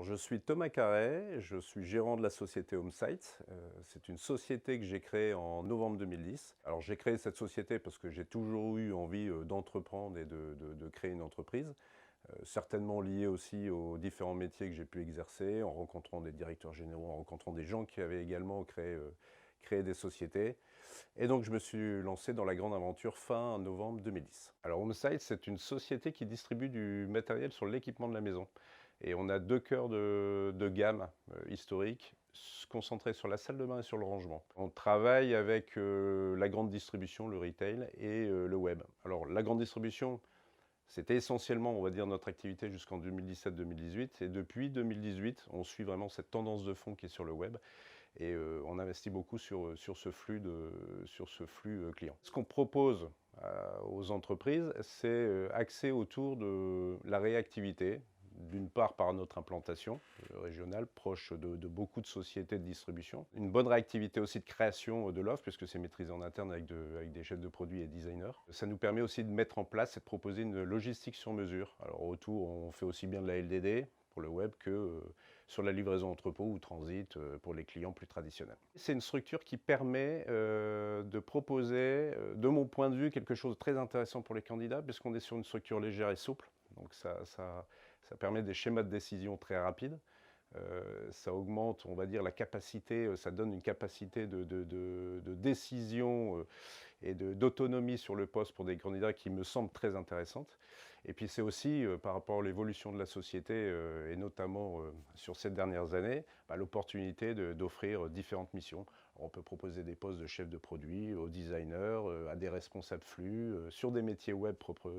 Alors, je suis Thomas Carret, je suis gérant de la société Homesite. C'est une société que j'ai créée en novembre 2010. Alors j'ai créé cette société parce que j'ai toujours eu envie d'entreprendre et de créer une entreprise. Certainement lié aussi aux différents métiers que j'ai pu exercer, en rencontrant des directeurs généraux, en rencontrant des gens qui avaient également créé des sociétés. Et donc je me suis lancé dans la grande aventure fin novembre 2010. Alors Homesite, c'est une société qui distribue du matériel sur l'équipement de la maison. Et on a deux cœurs de gamme historiques, concentrés sur la salle de bain et sur le rangement. On travaille avec la grande distribution, le retail et le web. Alors la grande distribution, c'était essentiellement, on va dire, notre activité jusqu'en 2017-2018. Et depuis 2018, on suit vraiment cette tendance de fond qui est sur le web. Et on investit beaucoup sur ce flux client. Ce qu'on propose aux entreprises, c'est axé autour de la réactivité, d'une part par notre implantation régionale, proche de beaucoup de sociétés de distribution. Une bonne réactivité aussi de création de l'offre, puisque c'est maîtrisé en interne avec des chefs de produits et designers. Ça nous permet aussi de mettre en place et de proposer une logistique sur mesure. Alors autour, on fait aussi bien de la LDD, pour le web que sur la livraison entrepôt ou transit pour les clients plus traditionnels. C'est une structure qui permet de proposer, de mon point de vue, quelque chose de très intéressant pour les candidats, puisqu'on est sur une structure légère et souple. Donc ça permet des schémas de décision très rapides. Ça augmente, on va dire, la capacité, ça donne une capacité de décision et d'autonomie sur le poste pour des candidats qui me semble très intéressante. Et puis c'est aussi, par rapport à l'évolution de la société, et notamment sur ces dernières années, l'opportunité d'offrir différentes missions. Alors, on peut proposer des postes de chef de produit aux designers, à des responsables flux, sur des métiers web propres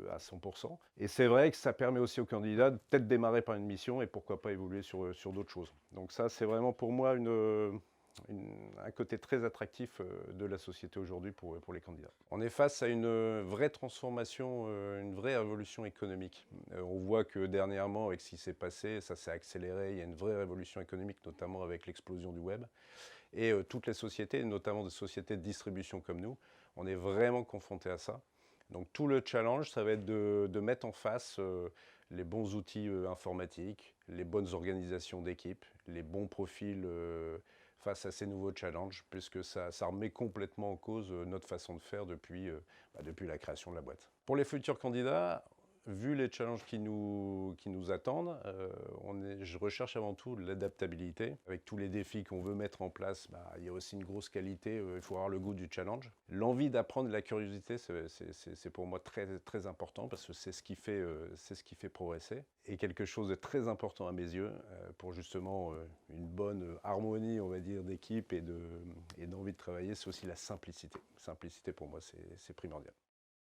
à 100%. Et c'est vrai que ça permet aussi aux candidats de peut-être démarrer par une mission et pourquoi pas évoluer sur d'autres choses. Donc ça, c'est vraiment pour moi un côté très attractif de la société aujourd'hui pour les candidats. On est face à une vraie transformation, une vraie révolution économique. On voit que dernièrement, avec ce qui s'est passé, ça s'est accéléré, il y a une vraie révolution économique, notamment avec l'explosion du web. Et toutes les sociétés, notamment des sociétés de distribution comme nous, on est vraiment confrontés à ça. Donc tout le challenge, ça va être de mettre en face les bons outils informatiques, les bonnes organisations d'équipe, les bons profils face à ces nouveaux challenges, puisque ça remet complètement en cause notre façon de faire depuis la création de la boîte. Pour les futurs candidats, vu les challenges qui nous attendent, je recherche avant tout l'adaptabilité. Avec tous les défis qu'on veut mettre en place, il y a aussi une grosse qualité, il faut avoir le goût du challenge. L'envie d'apprendre et la curiosité, c'est pour moi très, très important parce que c'est ce qui fait progresser. Et quelque chose de très important à mes yeux, pour justement une bonne harmonie, on va dire, d'équipe et d'envie de travailler, c'est aussi la simplicité. Simplicité pour moi, c'est primordial.